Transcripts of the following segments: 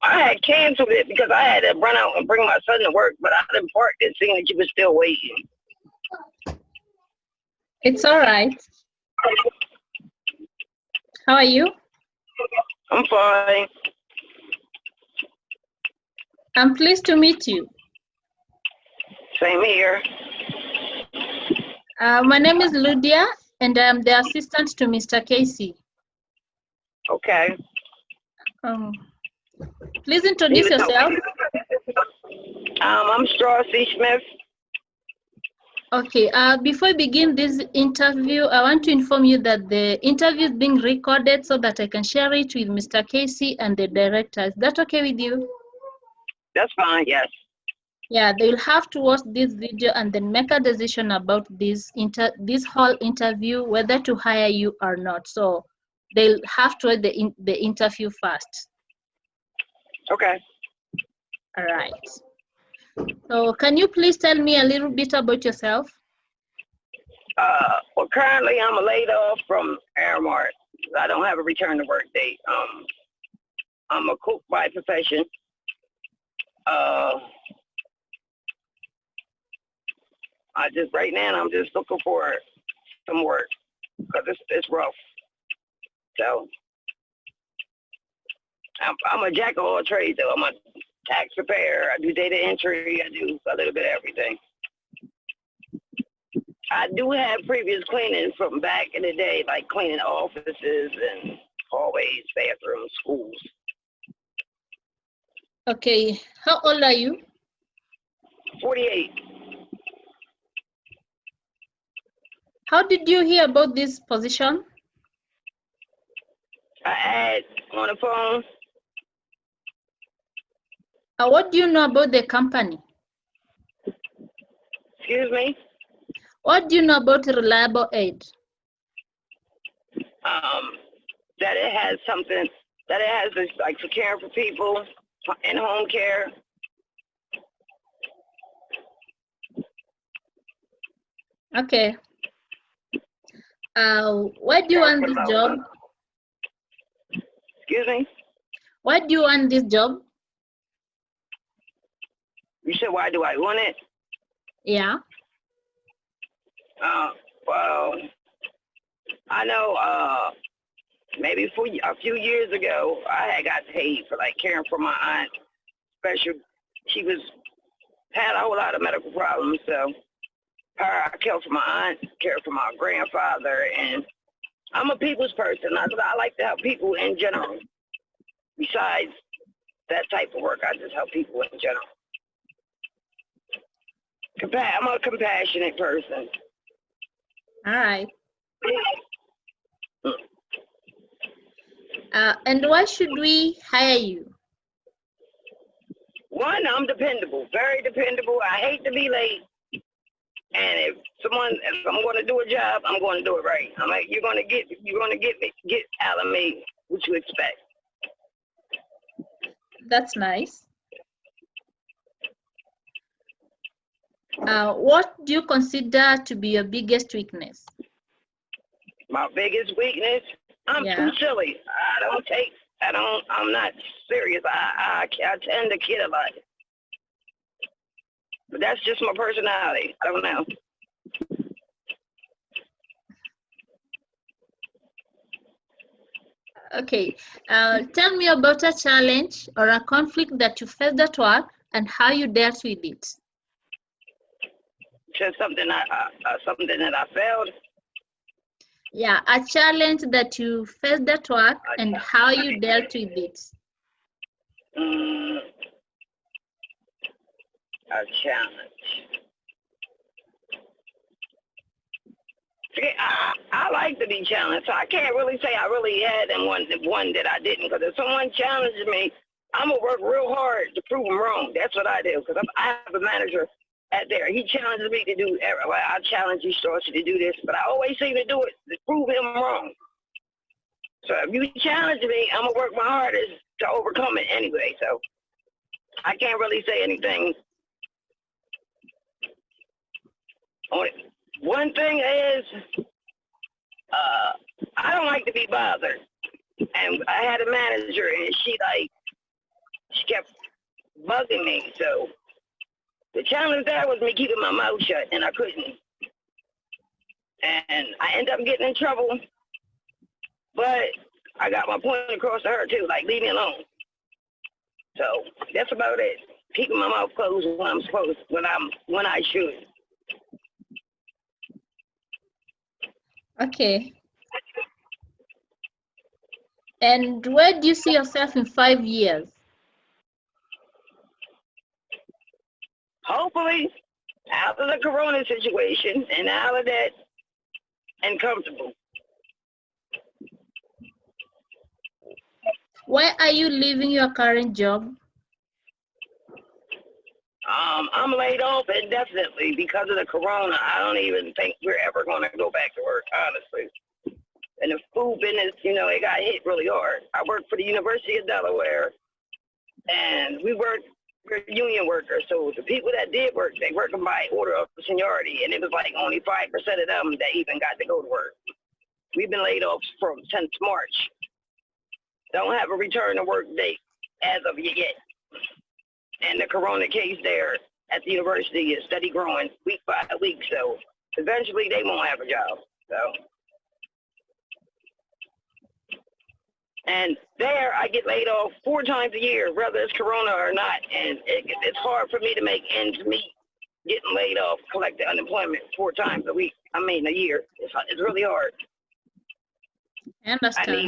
I had canceled it because I had to run out and bring my son to work, but I didn't park it seeing that you were still waiting. It's all right. How are you? I'm fine. I'm pleased to meet you. Same here. My name is Lydia, and I'm the assistant to Mr. Casey. Okay. Please introduce yourself. I'm Strasey Smith. Okay, before we begin this interview, I want to inform you that the interview is being recorded so that I can share it with Mr. Casey and the director. Is that okay with you? That's fine, yes. Yeah, they'll have to watch this video and then make a decision about this whole interview, whether to hire you or not. So they'll have to watch the interview first. Okay. All right. So can you please tell me a little bit about yourself? Well, currently I'm laid off from Airmart. I don't have a return to work date. I'm a cook by profession. Right now I'm just looking for some work because it's rough. So I'm a jack of all trades though. I'm a tax preparer. I do data entry. I do a little bit of everything. I do have previous cleaning from back in the day, like cleaning offices and hallways, bathrooms, schools. Okay, how old are you? 48. How did you hear about this position? I had on the phone. What do you know about the company? Excuse me? What do you know about Reliable Aid? That it has something, that it has this, like for caring for people in home care. Okay. Why do you want this job? Excuse me? Why do you want this job? You said, why do I want it? Yeah. Well, I know maybe a few years ago, I had got paid for like caring for my aunt. Special, she had a whole lot of medical problems, so I cared for my aunt, cared for my grandfather, and I'm a people's person. I like to help people in general. Besides that type of work, I just help people in general. I'm a compassionate person. All right. And why should we hire you? One, I'm dependable, very dependable. I hate to be late. And if I'm going to do a job, I'm going to do it right. I'm like, you're going to get out of me what you expect. That's nice. What do you consider to be your biggest weakness? My biggest weakness? I'm too silly. I'm not serious. I tend to kid a lot. But that's just my personality. I don't know. Okay. Tell me about a challenge or a conflict that you faced at work and how you dealt with it. Just something that I failed. Yeah, a challenge that you faced at work and how you dealt with it. A challenge. See, I like to be challenged, so I can't really say I really had one that I didn't. Because if someone challenges me, I'm gonna work real hard to prove them wrong. That's what I do. Because I have a manager at there. He challenges me to do. Well, I challenge you, Strasey, to do this, but I always seem to do it to prove him wrong. So if you challenge me, I'm gonna work my hardest to overcome it anyway. So I can't really say anything. One thing is, I don't like to be bothered. And I had a manager, and she kept bugging me. So the challenge there was me keeping my mouth shut, and I couldn't. And I ended up getting in trouble, but I got my point across to her too, like leave me alone. So that's about it. Keeping my mouth closed when I'm supposed, when I should. Okay. And where do you see yourself in 5 years? Hopefully, out of the corona situation and out of that, and comfortable. Why are you leaving your current job? I'm laid off indefinitely because of the corona. I don't even think we're ever going to go back to work, honestly. And the food business, you know, it got hit really hard. I work for the University of Delaware, and we're union workers. So the people that did work, they work by order of seniority, and it was like only 5% of them that even got to go to work. We've been laid off since March. Don't have a return to work date as of yet. And the corona case there at the university is steady growing week by week. So eventually they won't have a job. So, and there I get laid off 4 times a year, whether it's corona or not. And it's hard for me to make ends meet getting laid off, collecting unemployment 4 times a year. It's really hard. I understand. I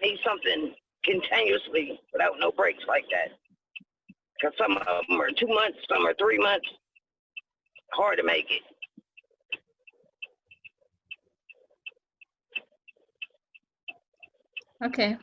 need something continuously without no breaks like that. Because some of them are 2 months, some are 3 months. Hard to make it. Okay.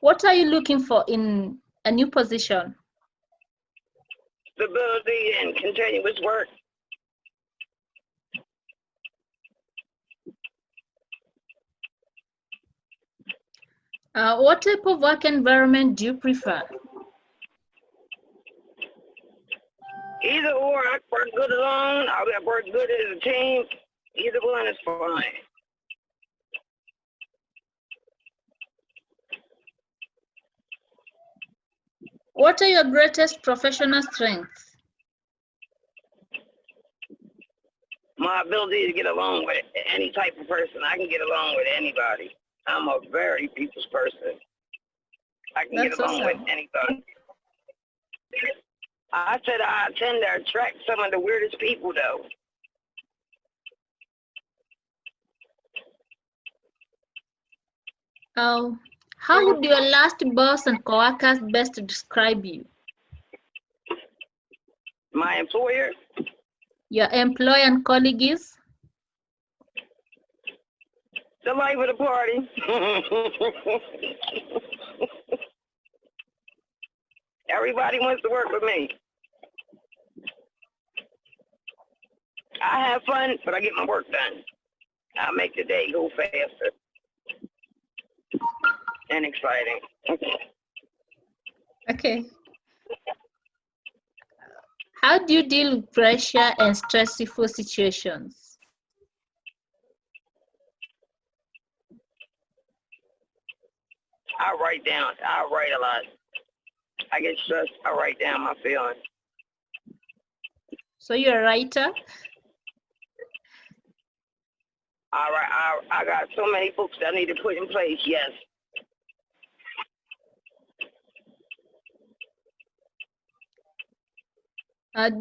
What are you looking for in a new position? Stability and continuous work. What type of work environment do you prefer? Either or, I work good alone, I work good as a team. Either one is fine. What are your greatest professional strengths? My ability to get along with any type of person. I can get along with anybody. I'm a very people's person. I can get along with anybody. I said I tend to attract some of the weirdest people, though. How would your last boss and coworkers best describe you? My employer? Your employer and colleagues? The life of the party. Everybody wants to work with me. I have fun, but I get my work done. I make the day go faster and exciting. Okay. How do you deal with pressure and stressful situations? I write a lot. I get stressed, I write down my feelings. So you're a writer? I got so many books that I need to put in place, yes.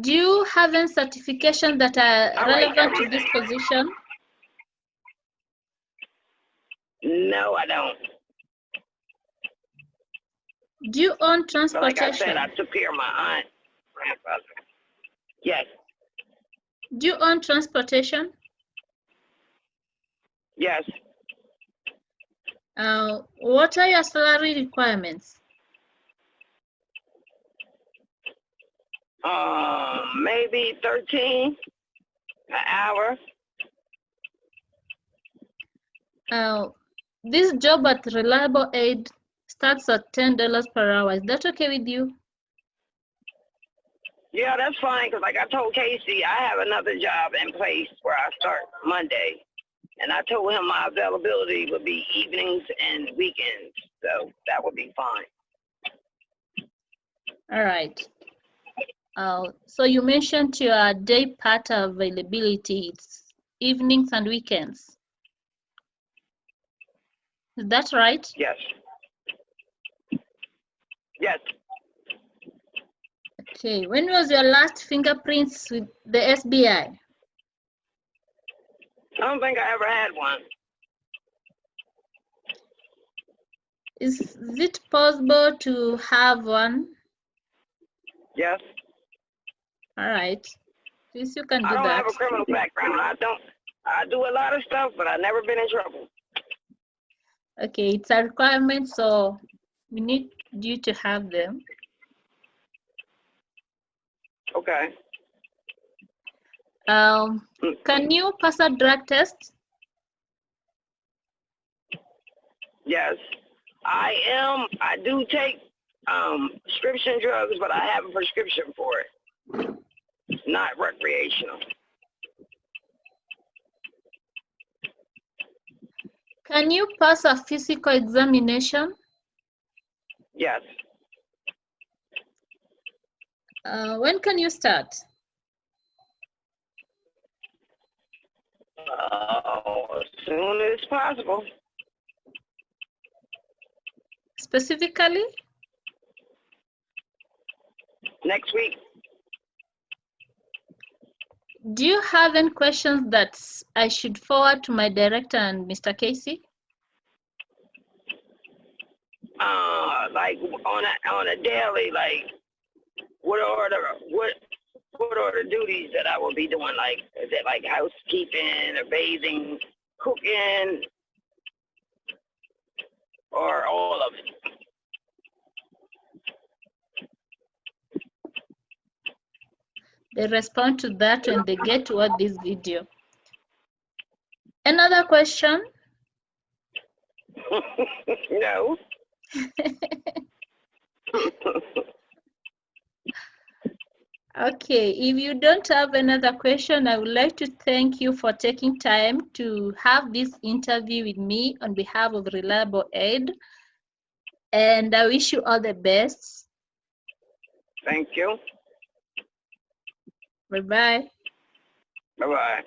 Do you have any certifications that are relevant to this position? No, I don't. Do you own transportation? Like I said, I took care of my aunt, grandfather. Yes. Do you own transportation? Yes. What are your salary requirements? Maybe 13 an hour. This job at Reliable Aid starts at $10 per hour. Is that okay with you? Yeah, that's fine, because like I told Casey, I have another job in place where I start Monday. And I told him my availability would be evenings and weekends, so that would be fine. All right. So you mentioned your day part availability. It's evenings and weekends. Is that right? Yes. Yes. Okay. When was your last fingerprints with the SBI? I don't think I ever had one. Is it possible to have one? Yes. All right. Please, you can do I don't that. have a criminal background. I do a lot of stuff, but I've never been in trouble. Okay, it's a requirement, so we need you to have them. Okay. Can you pass a drug test? Yes. I do take prescription drugs, but I have a prescription for it. Not recreational. Can you pass a physical examination? Yes. When can you start? As soon as possible. Specifically? Next week. Do you have any questions that I should forward to my director and Mr. Casey? Like on a daily, like what are the duties that I will be doing? Like, is it like housekeeping or bathing, cooking, or all of it? They respond to that when they get to watch this video. Another question? No. Okay, if you don't have another question, I would like to thank you for taking time to have this interview with me on behalf of Reliable Aid. And I wish you all the best. Thank you. Bye-bye. Bye-bye.